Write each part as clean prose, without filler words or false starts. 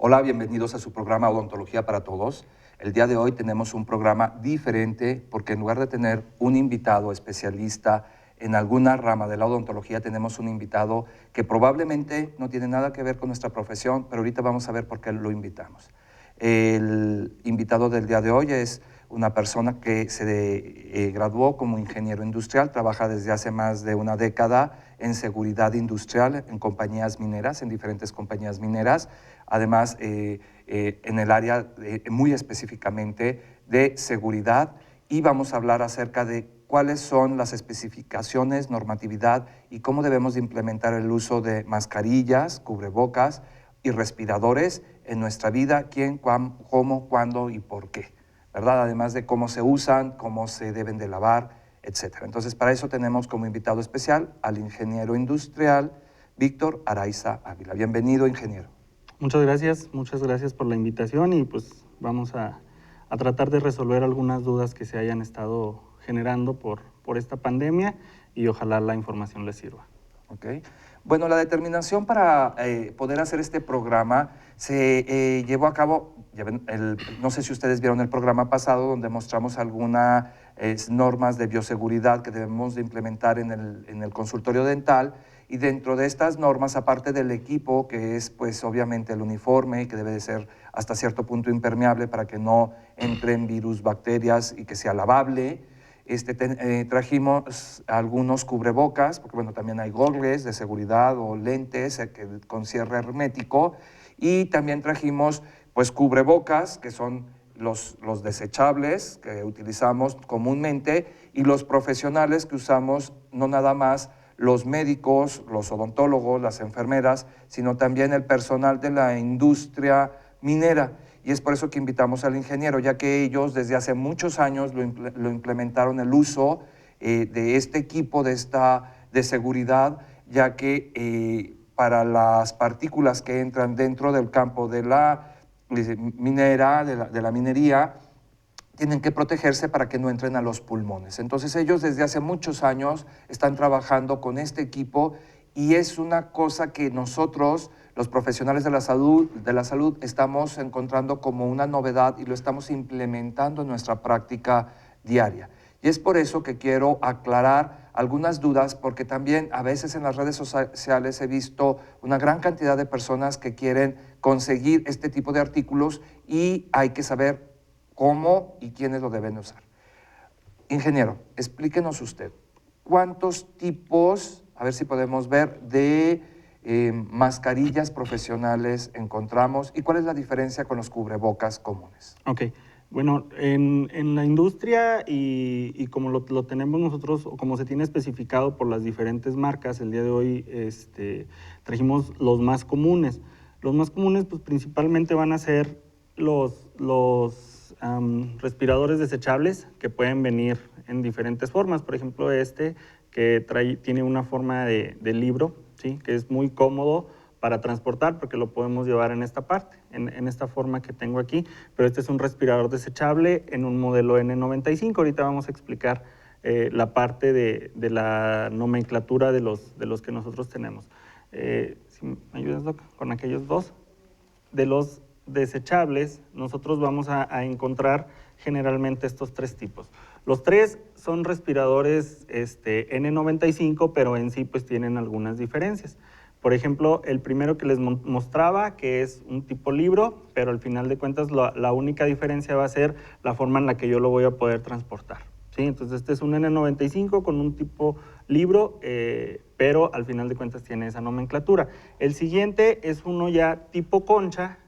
Hola, bienvenidos a su programa Odontología para Todos. El día de hoy tenemos un programa diferente porque en lugar de tener un invitado especialista en alguna rama de la odontología, tenemos un invitado que probablemente no tiene nada que ver con nuestra profesión, pero ahorita vamos a ver por qué lo invitamos. El invitado del día de hoy es una persona que se graduó como ingeniero industrial, trabaja desde hace más de una década en seguridad industrial en compañías mineras, en diferentes compañías mineras, además en el área muy específicamente de seguridad, y vamos a hablar acerca de cuáles son las especificaciones, normatividad y cómo debemos de implementar el uso de mascarillas, cubrebocas y respiradores en nuestra vida, quién, cómo, cuándo y por qué, ¿verdad? Además de cómo se usan, cómo se deben de lavar, etcétera. Entonces, para eso tenemos como invitado especial al ingeniero industrial Víctor Araiza Ávila. Bienvenido, ingeniero. Muchas gracias por la invitación y pues vamos a tratar de resolver algunas dudas que se hayan estado generando por esta pandemia y ojalá la información les sirva. Okay. Bueno, la determinación para poder hacer este programa se llevó a cabo, no sé si ustedes vieron el programa pasado donde mostramos algunas normas de bioseguridad que debemos de implementar en el consultorio dental, y dentro de estas normas, aparte del equipo, que es pues obviamente el uniforme, que debe de ser hasta cierto punto impermeable para que no entren virus, bacterias y que sea lavable, trajimos algunos cubrebocas, porque bueno, también hay gogles de seguridad o lentes con cierre hermético, y también trajimos pues cubrebocas, que son los desechables que utilizamos comúnmente, y los profesionales que usamos, no nada más los médicos, los odontólogos, las enfermeras, sino también el personal de la industria minera. Y es por eso que invitamos al ingeniero, ya que ellos desde hace muchos años lo implementaron el uso de este equipo de seguridad, ya que para las partículas que entran dentro del campo de la minera, de la minería, tienen que protegerse para que no entren a los pulmones. Entonces ellos desde hace muchos años están trabajando con este equipo, y es una cosa que nosotros, los profesionales de la salud, estamos encontrando como una novedad y lo estamos implementando en nuestra práctica diaria. Y es por eso que quiero aclarar algunas dudas, porque también a veces en las redes sociales he visto una gran cantidad de personas que quieren conseguir este tipo de artículos y hay que saber cómo y quiénes lo deben usar. Ingeniero, explíquenos usted, ¿cuántos tipos, a ver si podemos ver, de mascarillas profesionales encontramos y cuál es la diferencia con los cubrebocas comunes? Ok, bueno, en la industria y como lo tenemos nosotros, o como se tiene especificado por las diferentes marcas, el día de hoy trajimos los más comunes. Los más comunes pues principalmente van a ser los respiradores desechables, que pueden venir en diferentes formas. Por ejemplo, que tiene una forma de libro, ¿sí? Que es muy cómodo para transportar porque lo podemos llevar en esta parte, en esta forma que tengo aquí, pero este es un respirador desechable en un modelo N95. Ahorita vamos a explicar la parte de la nomenclatura de los que nosotros tenemos. Si me ayudas, Doc, con aquellos dos. De los desechables, nosotros vamos a encontrar generalmente estos tres tipos. Los tres son respiradores N95, pero en sí pues tienen algunas diferencias. Por ejemplo, el primero que les mostraba, que es un tipo libro, pero al final de cuentas la única diferencia va a ser la forma en la que yo lo voy a poder transportar, ¿sí? Entonces este es un N95 con un tipo libro, pero al final de cuentas tiene esa nomenclatura. El siguiente es uno ya tipo concha,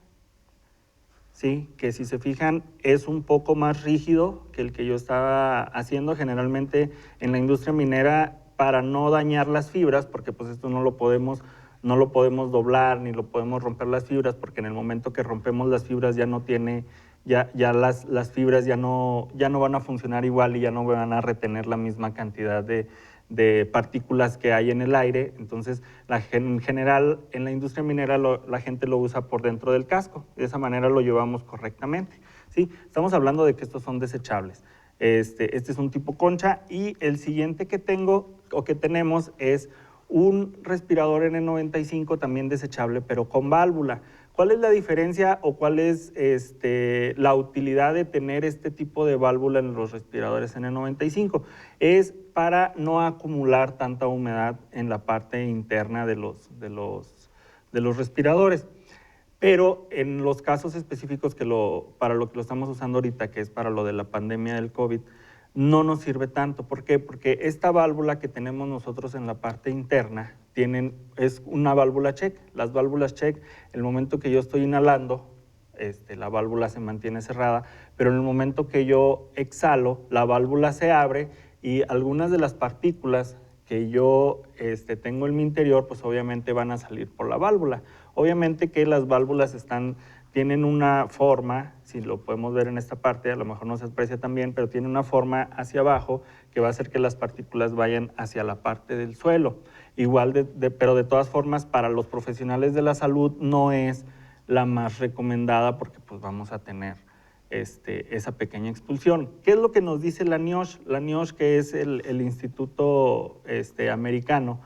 ¿sí? Que si se fijan es un poco más rígido que el que yo estaba haciendo generalmente en la industria minera, para no dañar las fibras, porque pues esto no lo podemos doblar ni lo podemos romper las fibras, porque en el momento que rompemos las fibras ya no tiene, ya las fibras ya no van a funcionar igual y ya no van a retener la misma cantidad de partículas que hay en el aire. Entonces, en general, en la industria minera la gente lo usa por dentro del casco. De esa manera lo llevamos correctamente, ¿sí? Estamos hablando de que estos son desechables. Este es un tipo concha, y el siguiente que tengo o que tenemos es un respirador N95 también desechable, pero con válvula. ¿Cuál es la diferencia o cuál es la utilidad de tener este tipo de válvula en los respiradores N95? Es para no acumular tanta humedad en la parte interna de los respiradores. Pero en los casos específicos para lo que lo estamos usando ahorita, que es para lo de la pandemia del COVID, no nos sirve tanto. ¿Por qué? Porque esta válvula que tenemos nosotros en la parte interna es una válvula check. Las válvulas check, el momento que yo estoy inhalando, la válvula se mantiene cerrada, pero en el momento que yo exhalo, la válvula se abre y algunas de las partículas que yo tengo en mi interior, pues obviamente van a salir por la válvula. Obviamente que las válvulas tienen una forma, si lo podemos ver en esta parte, a lo mejor no se aprecia tan bien, pero tiene una forma hacia abajo que va a hacer que las partículas vayan hacia la parte del suelo. Igual, pero de todas formas, para los profesionales de la salud no es la más recomendada porque pues vamos a tener esa pequeña expulsión. ¿Qué es lo que nos dice la NIOSH? La NIOSH, que es el instituto americano,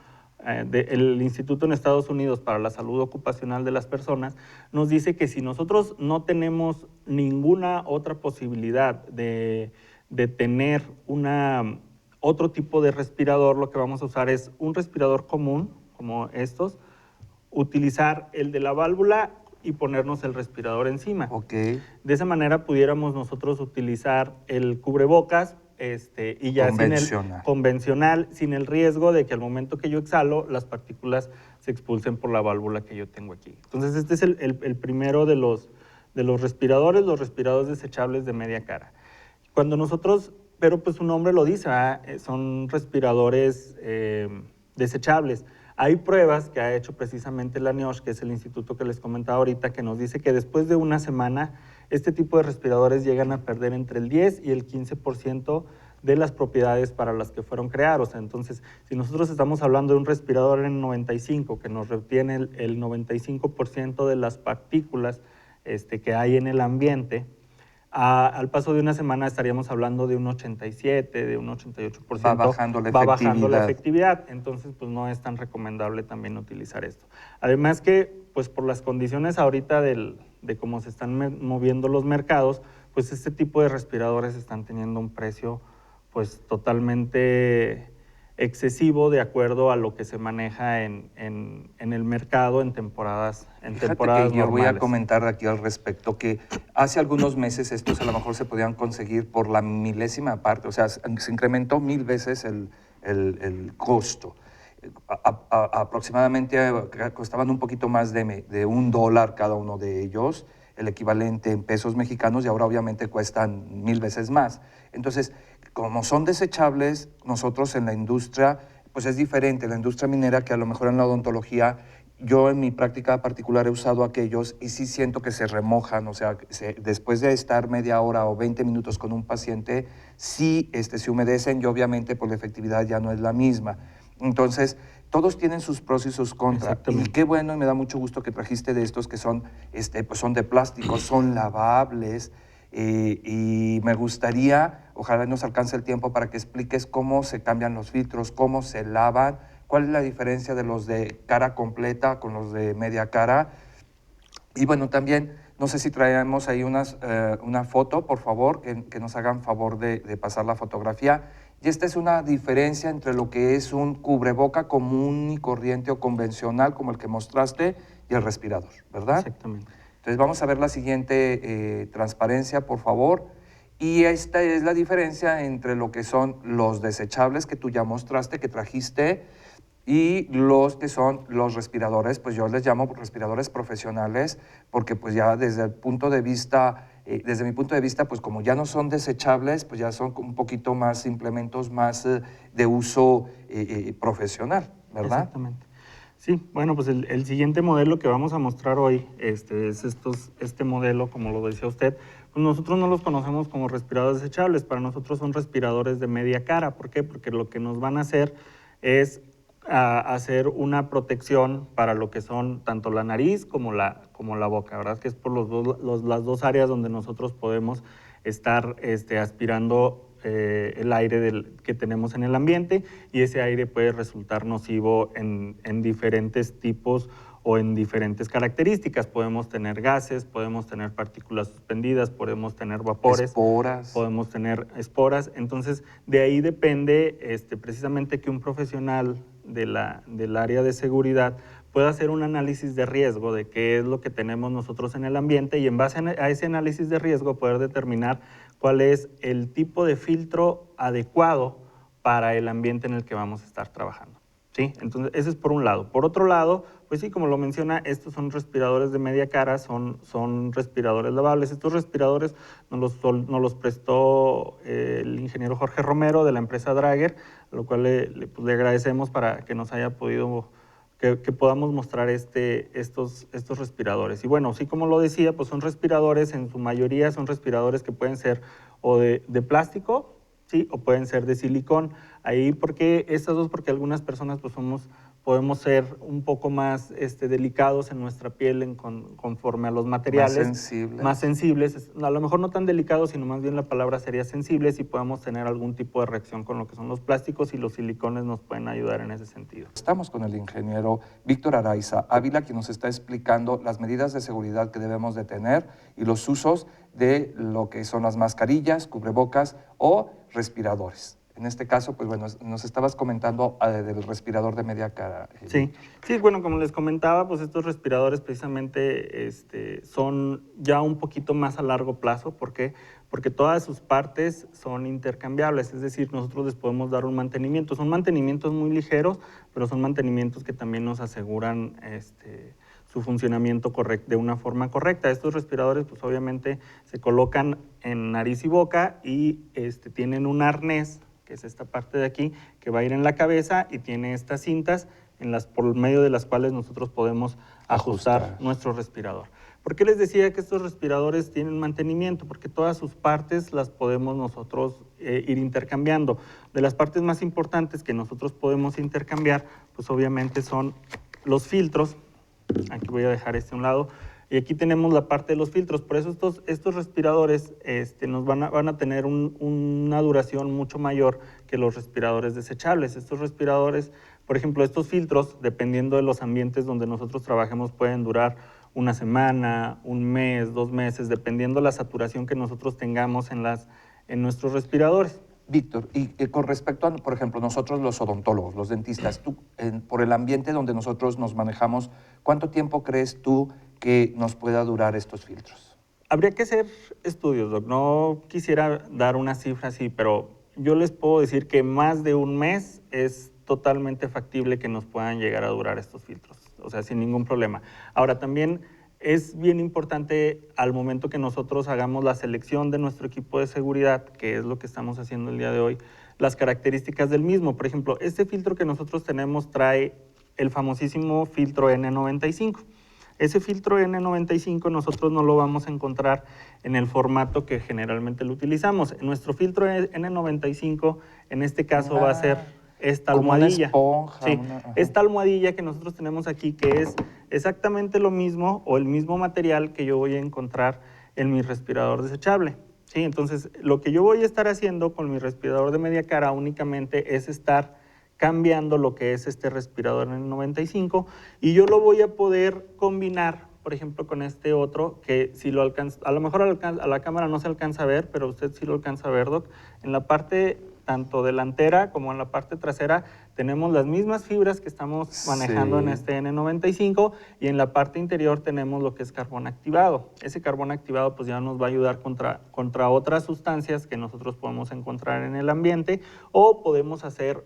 el Instituto en Estados Unidos para la Salud Ocupacional de las Personas, nos dice que si nosotros no tenemos ninguna otra posibilidad de tener otro tipo de respirador, lo que vamos a usar es un respirador común, como estos, utilizar el de la válvula y ponernos el respirador encima. Okay. De esa manera pudiéramos nosotros utilizar el cubrebocas y ya convencional, sin el riesgo de que al momento que yo exhalo, las partículas se expulsen por la válvula que yo tengo aquí. Entonces, este es el primero de los respiradores, los respiradores desechables de media cara. Cuando nosotros, pero pues su nombre lo dice, son respiradores desechables. Hay pruebas que ha hecho precisamente la NIOSH, que es el instituto que les comentaba ahorita, que nos dice que después de una semana este tipo de respiradores llegan a perder entre el 10 y el 15% de las propiedades para las que fueron creados. Entonces, si nosotros estamos hablando de un respirador N95 que nos retiene el 95% de las partículas que hay en el ambiente, al paso de una semana estaríamos hablando de un 87, de un 88%. Va bajando la efectividad. Entonces, pues no es tan recomendable también utilizar esto. Además que, pues por las condiciones ahorita de cómo se están moviendo los mercados, pues este tipo de respiradores están teniendo un precio pues totalmente excesivo de acuerdo a lo que se maneja en el mercado en temporadas normales. Yo voy a comentar aquí al respecto que hace algunos meses estos a lo mejor se podían conseguir por la milésima parte, o sea, se incrementó 1000 veces el costo. Aproximadamente costaban un poquito más de $1 cada uno de ellos, el equivalente en pesos mexicanos, y ahora obviamente cuestan 1000 veces más. Entonces, como son desechables, nosotros en la industria, pues es diferente. La industria minera, que a lo mejor en la odontología, yo en mi práctica particular he usado aquellos y sí siento que se remojan, o sea, después de estar media hora o 20 minutos con un paciente, sí se humedecen y obviamente pues la efectividad ya no es la misma. Entonces, todos tienen sus pros y sus contras. Y qué bueno, y me da mucho gusto que trajiste de estos que son, pues son de plástico, son lavables. Y me gustaría, ojalá nos alcance el tiempo para que expliques cómo se cambian los filtros, cómo se lavan, cuál es la diferencia de los de cara completa con los de media cara. Y bueno, también, no sé si traemos ahí una foto, por favor, que nos hagan favor de pasar la fotografía. Y esta es una diferencia entre lo que es un cubreboca común y corriente o convencional, como el que mostraste, y el respirador, ¿verdad? Exactamente. Entonces vamos a ver la siguiente transparencia, por favor. Y esta es la diferencia entre lo que son los desechables que tú ya mostraste, que trajiste, y los que son los respiradores, pues yo les llamo respiradores profesionales, porque pues ya desde mi punto de vista, pues como ya no son desechables, pues ya son un poquito más implementos más de uso profesional, ¿verdad? Exactamente. Sí, bueno, pues el siguiente modelo que vamos a mostrar hoy es este modelo, como lo decía usted, pues nosotros no los conocemos como respiradores desechables, para nosotros son respiradores de media cara. ¿Por qué? Porque lo que nos van a hacer es hacer una protección para lo que son tanto la nariz como la boca, ¿verdad? Que es por las dos áreas donde nosotros podemos estar aspirando el aire que tenemos en el ambiente, y ese aire puede resultar nocivo en diferentes tipos o en diferentes características. Podemos tener gases, podemos tener partículas suspendidas, podemos tener vapores, esporas, podemos tener esporas. Entonces, de ahí depende precisamente que un profesional del área de seguridad pueda hacer un análisis de riesgo de qué es lo que tenemos nosotros en el ambiente, y en base a ese análisis de riesgo poder determinar cuál es el tipo de filtro adecuado para el ambiente en el que vamos a estar trabajando, ¿sí? Entonces, eso es por un lado. Por otro lado, pues sí, como lo menciona, estos son respiradores de media cara, son respiradores lavables. Estos respiradores nos los prestó el ingeniero Jorge Romero de la empresa Draeger, a lo cual le agradecemos para que nos haya podido, que podamos mostrar estos respiradores. Y bueno, sí, como lo decía, pues son respiradores, en su mayoría son respiradores que pueden ser o de plástico, ¿sí? O pueden ser de silicón. Ahí, ¿por qué estas dos? Porque algunas personas pues podemos ser un poco más delicados en nuestra piel conforme a los materiales. Más sensibles. A lo mejor no tan delicados, sino más bien la palabra sería sensibles, y podemos tener algún tipo de reacción con lo que son los plásticos, y los silicones nos pueden ayudar en ese sentido. Estamos con el ingeniero Víctor Araiza Ávila, quien nos está explicando las medidas de seguridad que debemos de tener y los usos de lo que son las mascarillas, cubrebocas o respiradores. En este caso, pues bueno, nos estabas comentando del respirador de media cara. Sí, bueno, como les comentaba, pues estos respiradores precisamente son ya un poquito más a largo plazo. ¿Por qué? Porque todas sus partes son intercambiables, es decir, nosotros les podemos dar un mantenimiento. Son mantenimientos muy ligeros, pero son mantenimientos que también nos aseguran su funcionamiento de una forma correcta. Estos respiradores, pues obviamente se colocan en nariz y boca, y tienen un arnés, que es esta parte de aquí, que va a ir en la cabeza, y tiene estas cintas por medio de las cuales nosotros podemos ajustar nuestro respirador. ¿Por qué les decía que estos respiradores tienen mantenimiento? Porque todas sus partes las podemos nosotros ir intercambiando. De las partes más importantes que nosotros podemos intercambiar, pues obviamente son los filtros. Aquí voy a dejar a un lado. Y aquí tenemos la parte de los filtros. Por eso estos respiradores nos van a tener una duración mucho mayor que los respiradores desechables. Estos respiradores, por ejemplo, estos filtros, dependiendo de los ambientes donde nosotros trabajemos, pueden durar una semana, un mes, 2 meses, dependiendo la saturación que nosotros tengamos en nuestros respiradores. Víctor, y con respecto a, por ejemplo, nosotros los odontólogos, los dentistas, tú, por el ambiente donde nosotros nos manejamos, ¿cuánto tiempo crees tú que nos pueda durar estos filtros? Habría que hacer estudios, Doc. No quisiera dar una cifra así, pero yo les puedo decir que más de un mes es totalmente factible que nos puedan llegar a durar estos filtros, o sea, sin ningún problema. Ahora, también es bien importante, al momento que nosotros hagamos la selección de nuestro equipo de seguridad, que es lo que estamos haciendo el día de hoy, las características del mismo. Por ejemplo, este filtro que nosotros tenemos trae el famosísimo filtro N95. Ese filtro N95 nosotros no lo vamos a encontrar en el formato que generalmente lo utilizamos. Nuestro filtro N95, en este caso, va a ser esta almohadilla. Como una esponja. Sí, esta almohadilla que nosotros tenemos aquí, que es exactamente lo mismo o el mismo material que yo voy a encontrar en mi respirador desechable. ¿Sí? Entonces, lo que yo voy a estar haciendo con mi respirador de media cara únicamente es estar cambiando lo que es este respirador N95, y yo lo voy a poder combinar, por ejemplo, con este otro, que si lo alcanza, a lo mejor a la cámara no se alcanza a ver, pero usted sí lo alcanza a ver, Doc. En la parte tanto delantera como en la parte trasera tenemos las mismas fibras que estamos manejando en este N95, y en la parte interior tenemos lo que es carbón activado. Ese carbón activado pues ya nos va a ayudar contra otras sustancias que nosotros podemos encontrar en el ambiente, o podemos hacer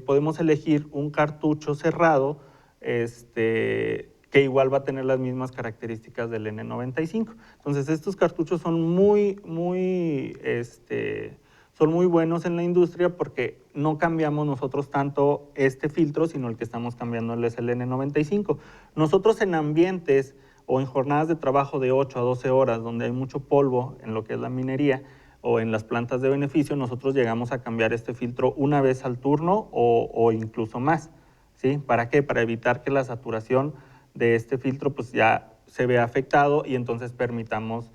podemos elegir un cartucho cerrado que igual va a tener las mismas características del N95. Entonces, estos cartuchos son muy buenos en la industria, porque no cambiamos nosotros tanto este filtro, sino el que estamos cambiando es el N95. Nosotros en ambientes o en jornadas de trabajo de 8 a 12 horas, donde hay mucho polvo en lo que es la minería, o en las plantas de beneficio, nosotros llegamos a cambiar este filtro una vez al turno o incluso más. ¿Sí? ¿Para qué? Para evitar que la saturación de este filtro pues ya se vea afectado, y entonces permitamos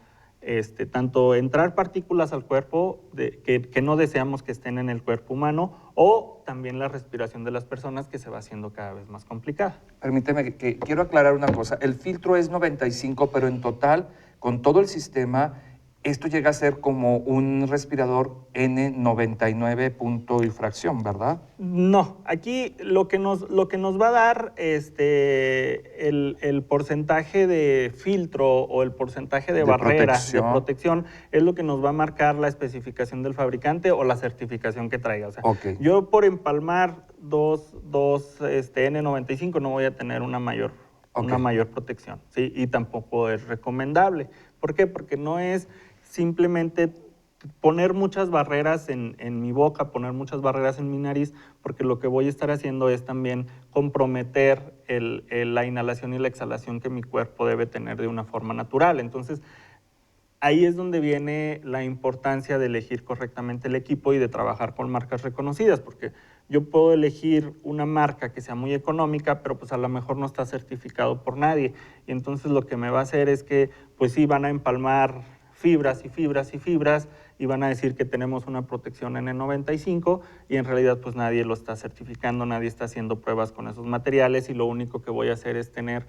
tanto entrar partículas al cuerpo que no deseamos que estén en el cuerpo humano, o también la respiración de las personas, que se va haciendo cada vez más complicada. Permíteme que quiero aclarar una cosa. El filtro es 95, pero en total, con todo el sistema, esto llega a ser como un respirador N99 punto y fracción, ¿verdad? No, aquí lo que nos va a dar el porcentaje de filtro o el porcentaje de barrera de protección es lo que nos va a marcar la especificación del fabricante o la certificación que traiga. O sea, yo por empalmar dos N95 no voy a tener una mayor protección, ¿sí? Y tampoco es recomendable. ¿Por qué? Porque no es simplemente poner muchas barreras en mi boca, poner muchas barreras en mi nariz, porque lo que voy a estar haciendo es también comprometer la inhalación y la exhalación que mi cuerpo debe tener de una forma natural. Entonces, ahí es donde viene la importancia de elegir correctamente el equipo y de trabajar con marcas reconocidas, porque yo puedo elegir una marca que sea muy económica, pero pues a lo mejor no está certificado por nadie. Y entonces lo que me va a hacer es que, pues sí, van a empalmar fibras y fibras y fibras, y van a decir que tenemos una protección N95 y en realidad pues nadie lo está certificando, nadie está haciendo pruebas con esos materiales, y lo único que voy a hacer es tener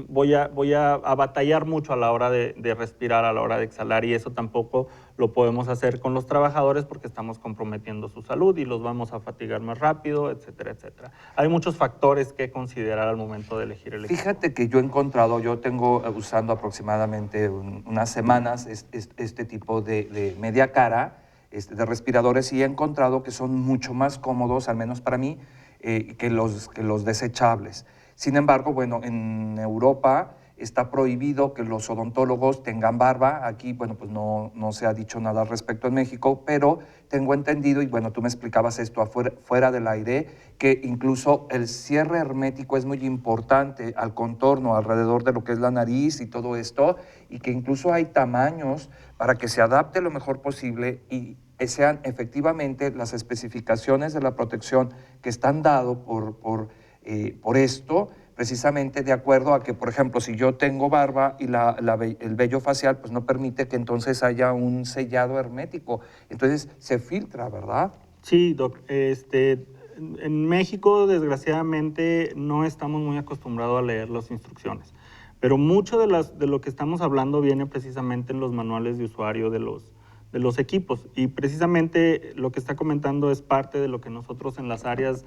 voy a batallar mucho a la hora de respirar, a la hora de exhalar, y eso tampoco lo podemos hacer con los trabajadores porque estamos comprometiendo su salud y los vamos a fatigar más rápido, etcétera, etcétera. Hay muchos factores que considerar al momento de elegir el equipo. Fíjate que yo he encontrado, yo tengo usando aproximadamente unas semanas este tipo de media cara, de respiradores, y he encontrado que son mucho más cómodos, al menos para mí, que los desechables. Sin embargo, bueno, en Europa está prohibido que los odontólogos tengan barba. Aquí, bueno, pues no se ha dicho nada al respecto en México, pero tengo entendido, y bueno, tú me explicabas esto fuera del aire, que incluso el cierre hermético es muy importante al contorno, alrededor de lo que es la nariz y todo esto, y que incluso hay tamaños para que se adapte lo mejor posible y sean efectivamente las especificaciones de la protección que están dado por esto, precisamente de acuerdo a que, por ejemplo, si yo tengo barba y el vello facial, pues no permite que entonces haya un sellado hermético. Entonces se filtra, ¿verdad? Sí, Doc. En México, desgraciadamente, no estamos muy acostumbrados a leer las instrucciones, pero mucho de lo que estamos hablando viene precisamente en los manuales de usuario de los equipos, y precisamente lo que está comentando es parte de lo que nosotros en las áreas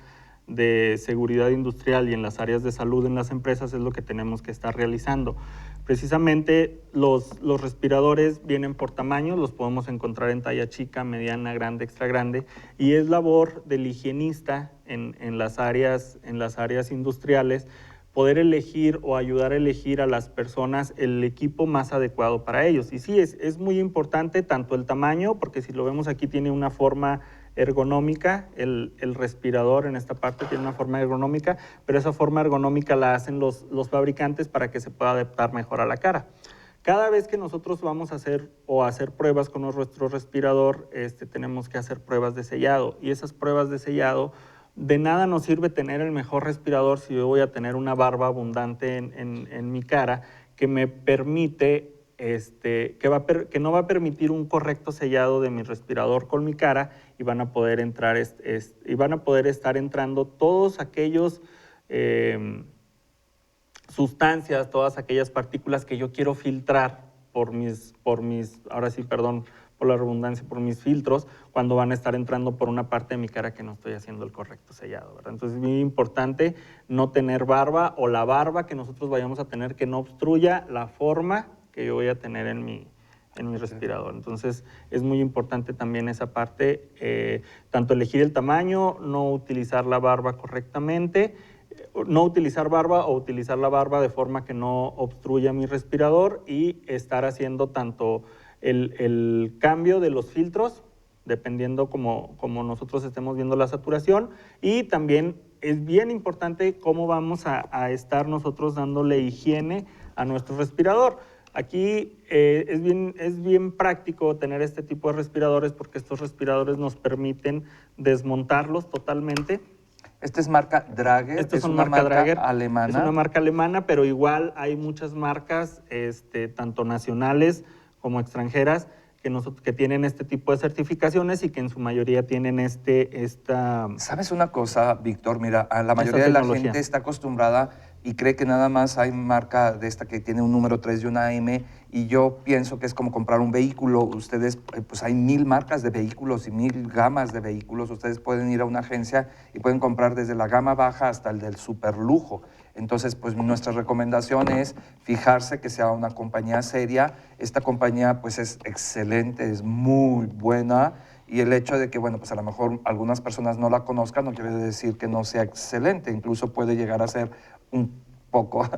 de seguridad industrial y en las áreas de salud en las empresas es lo que tenemos que estar realizando. Precisamente los respiradores vienen por tamaño, los podemos encontrar en talla chica, mediana, grande, extra grande, y es labor del higienista en las áreas industriales poder elegir o ayudar a elegir a las personas el equipo más adecuado para ellos. Y sí, es muy importante tanto el tamaño, porque si lo vemos aquí tiene una forma ergonómica, el respirador en esta parte tiene una forma ergonómica, pero esa forma ergonómica la hacen los fabricantes para que se pueda adaptar mejor a la cara. Cada vez que nosotros vamos a hacer pruebas con nuestro respirador, tenemos que hacer pruebas de sellado, y esas pruebas de sellado, de nada nos sirve tener el mejor respirador si yo voy a tener una barba abundante en mi cara que me permite que no va a permitir un correcto sellado de mi respirador con mi cara, y van a poder entrar y van a poder estar entrando todos aquellos sustancias, todas aquellas partículas que yo quiero filtrar por mis, ahora sí, perdón por la redundancia, por mis filtros, cuando van a estar entrando por una parte de mi cara que no estoy haciendo el correcto sellado, ¿verdad? Entonces es muy importante no tener barba, o la barba que nosotros vayamos a tener que no obstruya la forma que yo voy a tener en mi respirador. Entonces es muy importante también esa parte, tanto elegir el tamaño, no utilizar la barba correctamente, no utilizar barba o utilizar la barba de forma que no obstruya mi respirador, y estar haciendo tanto el cambio de los filtros, dependiendo como nosotros estemos viendo la saturación, y también es bien importante cómo vamos a estar nosotros dándole higiene a nuestro respirador. Aquí es bien práctico tener este tipo de respiradores, porque estos respiradores nos permiten desmontarlos totalmente. Esta es marca Drager, Estas es son una marca Drager, alemana. Es una marca alemana, pero igual hay muchas marcas, tanto nacionales como extranjeras, que tienen este tipo de certificaciones y que en su mayoría tienen esta ¿Sabes una cosa, Víctor? Mira, la mayoría de la tecnología. gente está acostumbrada y cree que nada más hay marca de esta que tiene un número 3 y una M, y yo pienso que es como comprar un vehículo. Ustedes, pues hay 1000 marcas de vehículos y 1000 gamas de vehículos. Ustedes pueden ir a una agencia y pueden comprar desde la gama baja hasta el del superlujo. Entonces, pues nuestra recomendación es fijarse que sea una compañía seria. Esta compañía, pues es excelente, es muy buena. Y el hecho de que, bueno, pues a lo mejor algunas personas no la conozcan no quiere decir que no sea excelente. Incluso puede llegar a ser un poco,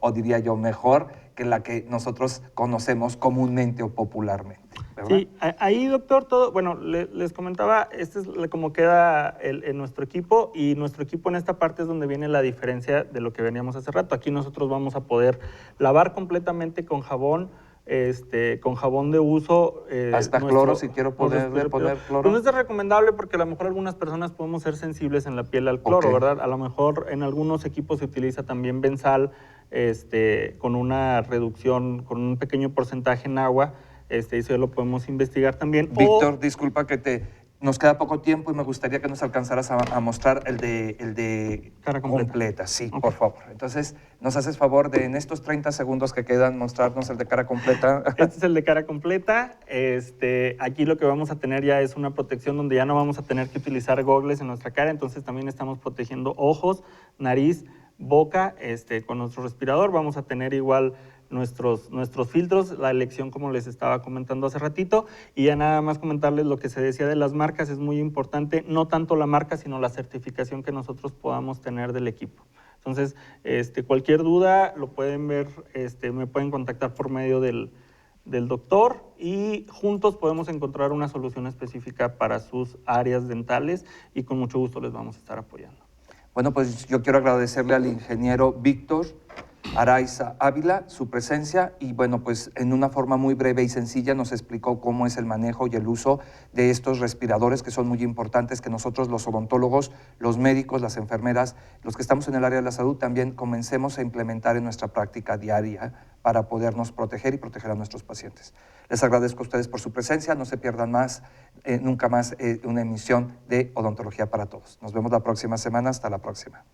o diría yo, mejor que la que nosotros conocemos comúnmente o popularmente, ¿verdad? Sí, ahí, doctor, bueno, les comentaba, este es como queda en nuestro equipo, y nuestro equipo en esta parte es donde viene la diferencia de lo que veníamos hace rato. Aquí nosotros vamos a poder lavar completamente con jabón de uso. Hasta cloro, si quiero ponerle poner cloro. Pues no es recomendable porque a lo mejor algunas personas podemos ser sensibles en la piel al cloro, ¿verdad? A lo mejor en algunos equipos se utiliza también Bensal, con una reducción, con un pequeño porcentaje en agua, eso lo podemos investigar también. Víctor, disculpa que nos queda poco tiempo y me gustaría que nos alcanzaras a mostrar el de cara completa. Sí, okay, por favor. Entonces, ¿nos haces favor de en estos 30 segundos que quedan mostrarnos el de cara completa? Este es el de cara completa. Aquí lo que vamos a tener ya es una protección donde ya no vamos a tener que utilizar gogles en nuestra cara, entonces también estamos protegiendo ojos, nariz, boca. Con nuestro respirador vamos a tener igual nuestros filtros, la elección como les estaba comentando hace ratito, y ya nada más comentarles lo que se decía de las marcas. Es muy importante, no tanto la marca, sino la certificación que nosotros podamos tener del equipo. Entonces, cualquier duda lo pueden ver, me pueden contactar por medio del doctor, y juntos podemos encontrar una solución específica para sus áreas dentales, y con mucho gusto les vamos a estar apoyando. Bueno, pues yo quiero agradecerle al ingeniero Víctor Araiza Ávila su presencia, y bueno, pues en una forma muy breve y sencilla nos explicó cómo es el manejo y el uso de estos respiradores, que son muy importantes, que nosotros los odontólogos, los médicos, las enfermeras, los que estamos en el área de la salud, también comencemos a implementar en nuestra práctica diaria para podernos proteger y proteger a nuestros pacientes. Les agradezco a ustedes por su presencia. No se pierdan nunca más una emisión de Odontología para Todos. Nos vemos la próxima semana. Hasta la próxima.